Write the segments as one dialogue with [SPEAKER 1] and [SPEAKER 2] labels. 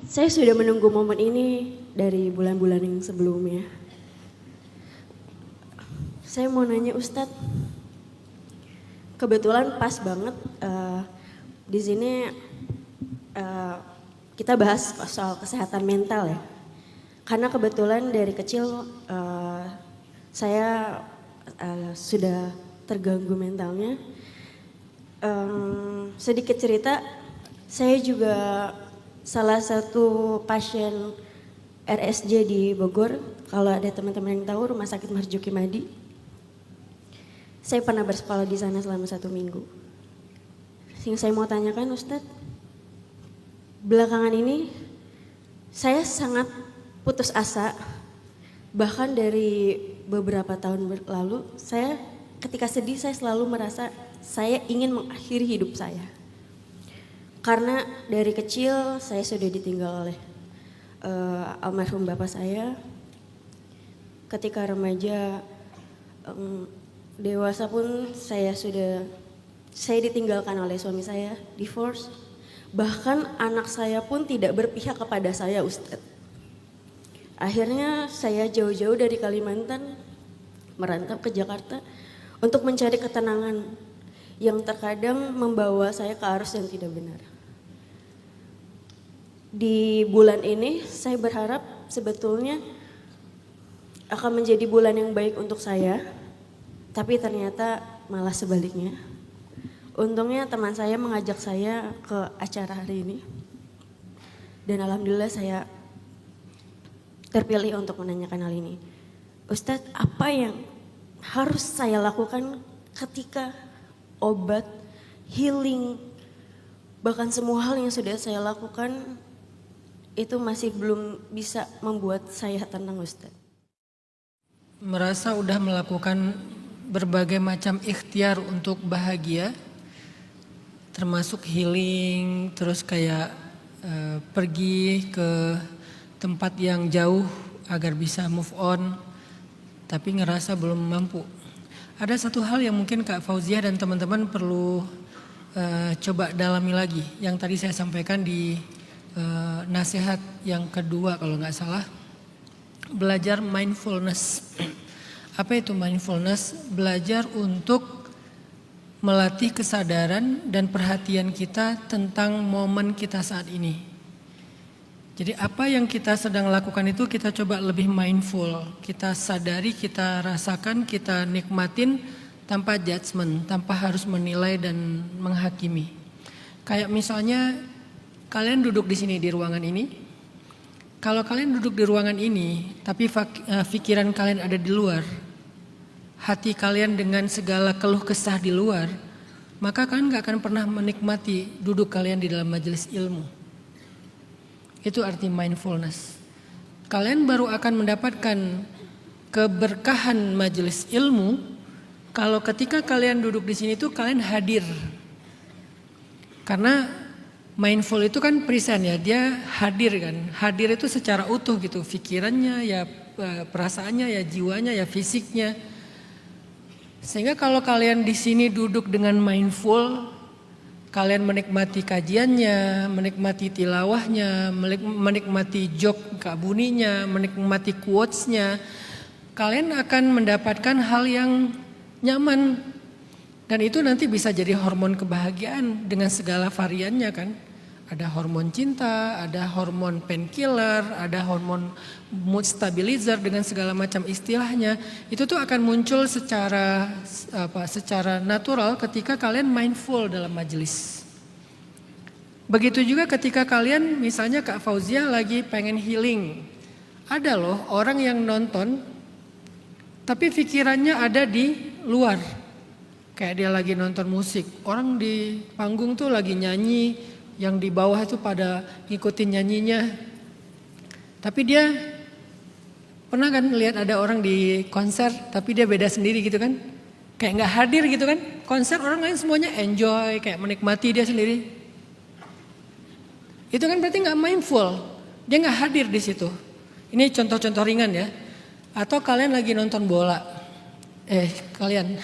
[SPEAKER 1] Saya sudah menunggu momen ini dari bulan-bulan yang sebelumnya. Saya mau nanya Ustadz, kebetulan pas banget di sini kita bahas soal kesehatan mental ya. Karena kebetulan dari kecil saya sudah terganggu mentalnya. Sedikit cerita, saya juga salah satu pasien RSJ di Bogor. Kalau ada teman-teman yang tahu, Rumah Sakit Marzuki Madi. Saya pernah bersekolah di sana selama 1 minggu. Yang saya mau tanyakan Ustadz, belakangan ini saya sangat putus asa. Bahkan dari beberapa tahun lalu, saya ketika sedih saya selalu merasa saya ingin mengakhiri hidup saya. Karena dari kecil saya sudah ditinggal oleh almarhum bapak saya. Ketika remaja, dewasa pun saya ditinggalkan oleh suami saya, divorce. Bahkan anak saya pun tidak berpihak kepada saya, Ustadz. Akhirnya saya jauh-jauh dari Kalimantan merantau ke Jakarta untuk mencari ketenangan yang terkadang membawa saya ke arus yang tidak benar. Di bulan ini saya berharap sebetulnya akan menjadi bulan yang baik untuk saya, tapi ternyata malah sebaliknya. Untungnya teman saya mengajak saya ke acara hari ini, dan alhamdulillah saya terpilih untuk menanyakan hal ini. Ustadz, apa yang harus saya lakukan ketika obat, healing, bahkan semua hal yang sudah saya lakukan itu masih belum bisa membuat saya tenang, Ustadz?
[SPEAKER 2] Merasa udah melakukan berbagai macam ikhtiar untuk bahagia, termasuk healing, terus kayak pergi ke tempat yang jauh agar bisa move on, tapi ngerasa belum mampu. Ada satu hal yang mungkin Kak Fauziah dan teman-teman perlu coba dalami lagi, yang tadi saya sampaikan di nasihat yang kedua kalau nggak salah, belajar mindfulness. Apa itu mindfulness? Belajar untuk melatih kesadaran dan perhatian kita tentang momen kita saat ini. Jadi apa yang kita sedang lakukan itu kita coba lebih mindful, kita sadari, kita rasakan, kita nikmatin tanpa judgement, tanpa harus menilai dan menghakimi. Kayak misalnya kalian duduk di sini di ruangan ini. Kalau kalian duduk di ruangan ini, tapi pikiran kalian ada di luar, hati kalian dengan segala keluh kesah di luar, maka kalian gak akan pernah menikmati duduk kalian di dalam majelis ilmu. Itu arti mindfulness. Kalian baru akan mendapatkan keberkahan majelis ilmu kalau ketika kalian duduk di sini tuh kalian hadir. Karena mindful itu kan present ya, dia hadir kan. Hadir itu secara utuh gitu, pikirannya ya, perasaannya ya, jiwanya ya, fisiknya. Sehingga kalau kalian di sini duduk dengan mindful, kalian menikmati kajiannya, menikmati tilawahnya, menikmati joke Kak Buninya, menikmati quotes-nya, kalian akan mendapatkan hal yang nyaman. Dan itu nanti bisa jadi hormon kebahagiaan dengan segala variannya kan. Ada hormon cinta, ada hormon painkiller, ada hormon mood stabilizer dengan segala macam istilahnya. Itu tuh akan muncul secara natural ketika kalian mindful dalam majelis. Begitu juga ketika kalian misalnya Kak Fauziah lagi pengen healing. Ada loh orang yang nonton tapi pikirannya ada di luar. Kayak dia lagi nonton musik, orang di panggung tuh lagi nyanyi, yang di bawah itu pada ngikutin nyanyinya. Tapi dia pernah kan lihat ada orang di konser tapi dia beda sendiri gitu kan. Kayak gak hadir gitu kan. Konser orang lain semuanya enjoy, kayak menikmati, dia sendiri. Itu kan berarti gak mindful, dia gak hadir di situ. Ini contoh-contoh ringan ya. Atau kalian lagi nonton bola. Kalian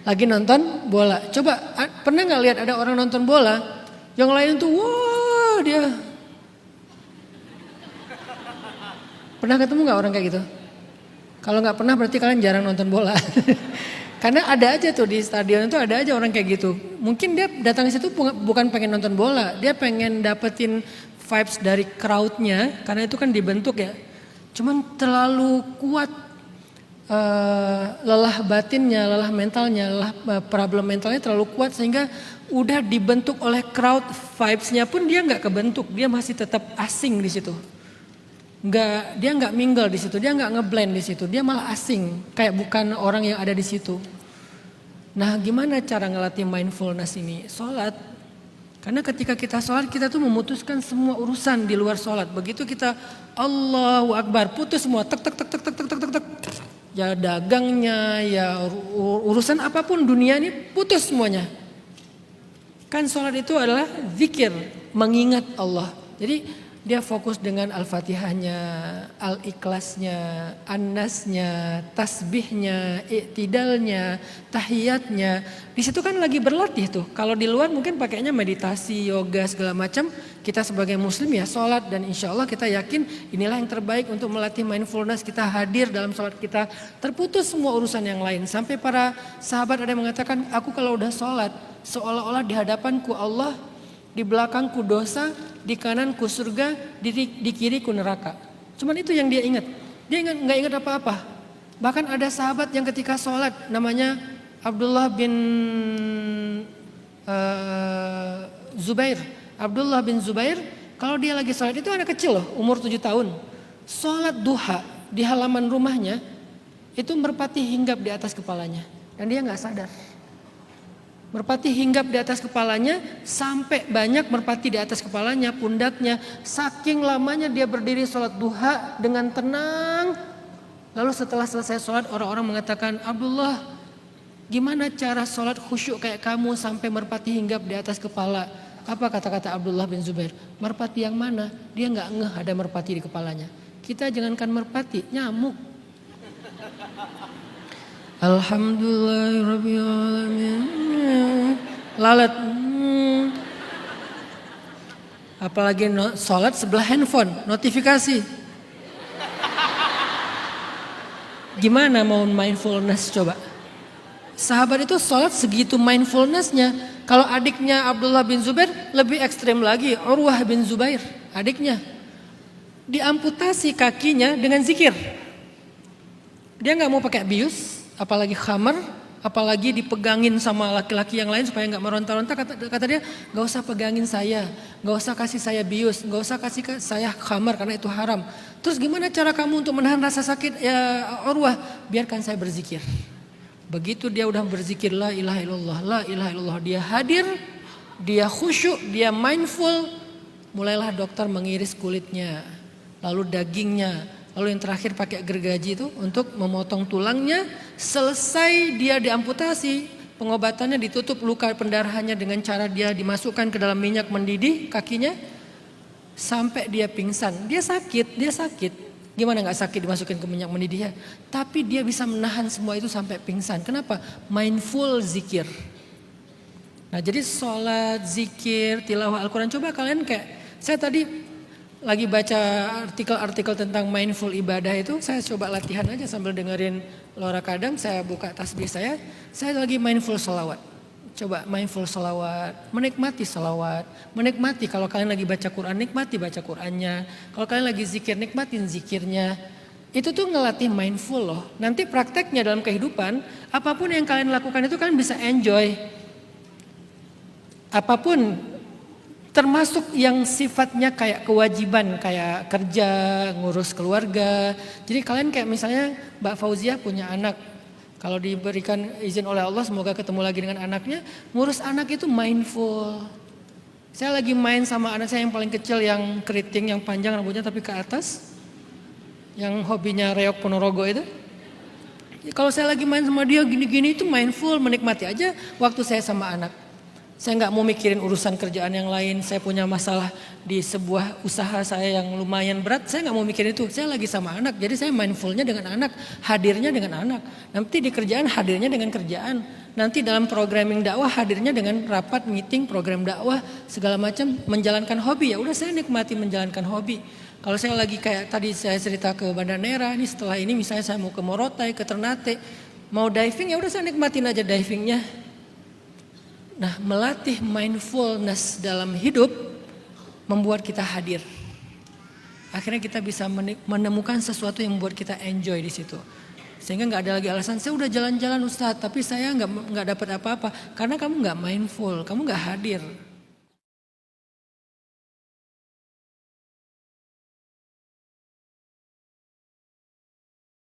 [SPEAKER 2] lagi nonton bola. Coba pernah gak lihat ada orang nonton bola, yang lain tuh wah dia Pernah ketemu nggak orang kayak gitu? Kalau nggak pernah berarti kalian jarang nonton bola. Karena ada aja tuh di stadion itu ada aja orang kayak gitu. Mungkin dia datang ke situ bukan pengen nonton bola, dia pengen dapetin vibes dari crowdnya karena itu kan dibentuk ya. Cuman terlalu kuat lelah batinnya, lelah mentalnya, lelah problem mentalnya terlalu kuat sehingga udah dibentuk oleh crowd, vibesnya pun dia nggak kebentuk, dia masih tetap asing di situ. Dia nggak mingle di situ, dia nggak ngeblend di situ, dia malah asing, kayak bukan orang yang ada di situ. Nah, gimana cara ngelatih mindfulness ini? Sholat. Karena ketika kita sholat, kita tuh memutuskan semua urusan di luar sholat. Begitu kita Allahu Akbar, putus semua, tek tek tek tek tek tek tek tek. Ya dagangnya, ya urusan apapun dunia ini putus semuanya. Kan sholat itu adalah zikir, mengingat Allah. Jadi dia fokus dengan Al-Fatihahnya, Al-Ikhlasnya, An-Nasnya, tasbihnya, i'tidalnya, tahiyatnya. Di situ kan lagi berlatih tuh. Kalau di luar mungkin pakainya meditasi, yoga segala macam. Kita sebagai muslim ya sholat dan insya Allah kita yakin inilah yang terbaik untuk melatih mindfulness. Kita hadir dalam sholat kita, terputus semua urusan yang lain. Sampai para sahabat ada yang mengatakan, aku kalau udah sholat seolah-olah di hadapanku Allah, di belakangku dosa, di kananku surga, di kiriku neraka. Cuman itu yang dia ingat. Dia nggak ingat apa-apa. Bahkan ada sahabat yang ketika sholat namanya Abdullah bin Zubair. Abdullah bin Zubair, kalau dia lagi sholat itu anak kecil loh, umur 7 tahun. Sholat duha di halaman rumahnya itu merpati hinggap di atas kepalanya. Dan dia nggak sadar. Merpati hinggap di atas kepalanya sampai banyak merpati di atas kepalanya, pundaknya. Saking lamanya dia berdiri sholat duha dengan tenang. Lalu setelah selesai sholat orang-orang mengatakan, Abdullah gimana cara sholat khusyuk kayak kamu sampai merpati hinggap di atas kepala? Apa kata-kata Abdullah bin Zubair? Merpati yang mana? Dia nggak ngeh ada merpati di kepalanya. Kita jangankan merpati, nyamuk. Alhamdulillahirrahmanirrahim. Lalat. Apalagi sholat sebelah handphone, notifikasi. Gimana mau mindfulness coba? Sahabat itu sholat segitu mindfulnessnya. Kalau adiknya Abdullah bin Zubair lebih ekstrem lagi, Urwah bin Zubair, adiknya. Diamputasi kakinya dengan zikir. Dia nggak mau pakai bius, apalagi khamar, apalagi dipegangin sama laki-laki yang lain supaya nggak meronta-ronta. Kata dia, nggak usah pegangin saya, nggak usah kasih saya bius, nggak usah kasih saya khamar karena itu haram. Terus gimana cara kamu untuk menahan rasa sakit ya Urwah? Biarkan saya berzikir. Begitu dia udah berzikir la ilaha illallah, la ilaha illallah, dia hadir, dia khusyuk, dia mindful. Mulailah dokter mengiris kulitnya, lalu dagingnya. Lalu yang terakhir pakai gergaji itu untuk memotong tulangnya. Selesai dia diamputasi, pengobatannya ditutup luka pendarahannya dengan cara dia dimasukkan ke dalam minyak mendidih kakinya. Sampai dia pingsan, dia sakit. Gimana gak sakit dimasukin ke minyak mendidih ya? Tapi dia bisa menahan semua itu sampai pingsan. Kenapa? Mindful zikir. Nah jadi sholat, zikir, tilawah Al-Quran. Coba kalian saya tadi lagi baca artikel-artikel tentang mindful ibadah itu, saya coba latihan aja sambil dengerin Laura Kadam, saya buka tasbih saya lagi mindful sholawat. Coba mindful sholawat, menikmati sholawat, menikmati kalau kalian lagi baca Quran, nikmati baca Qurannya. Kalau kalian lagi zikir, nikmatin zikirnya. Itu tuh ngelatih mindful loh. Nanti prakteknya dalam kehidupan, apapun yang kalian lakukan itu kalian bisa enjoy. Apapun, termasuk yang sifatnya kayak kewajiban, kayak kerja, ngurus keluarga. Jadi kalian kayak misalnya Mbak Fauzia punya anak. Kalau diberikan izin oleh Allah semoga ketemu lagi dengan anaknya. Ngurus anak itu mindful. Saya lagi main sama anak saya yang paling kecil yang keriting, yang panjang rambutnya tapi ke atas. Yang hobinya reok ponorogo itu. Kalau saya lagi main sama dia gini-gini itu mindful, menikmati aja waktu saya sama anak. Saya nggak mau mikirin urusan kerjaan yang lain. Saya punya masalah di sebuah usaha saya yang lumayan berat. Saya nggak mau mikirin itu. Saya lagi sama anak. Jadi saya mindfulnya dengan anak, hadirnya dengan anak. Nanti di kerjaan hadirnya dengan kerjaan. nanti dalam programming dakwah hadirnya dengan rapat, meeting, program dakwah, segala macam, menjalankan hobi. Ya udah saya nikmati menjalankan hobi. Kalau saya lagi kayak tadi saya cerita ke Banda Neira, ini setelah ini misalnya saya mau ke Morotai, ke Ternate, mau diving, ya udah saya nikmatin aja divingnya. Nah, melatih mindfulness dalam hidup membuat kita hadir. Akhirnya kita bisa menemukan sesuatu yang membuat kita enjoy di situ. Sehingga nggak ada lagi alasan, saya udah jalan-jalan Ustadz, tapi saya nggak dapat apa-apa. Karena kamu nggak mindful, kamu nggak hadir.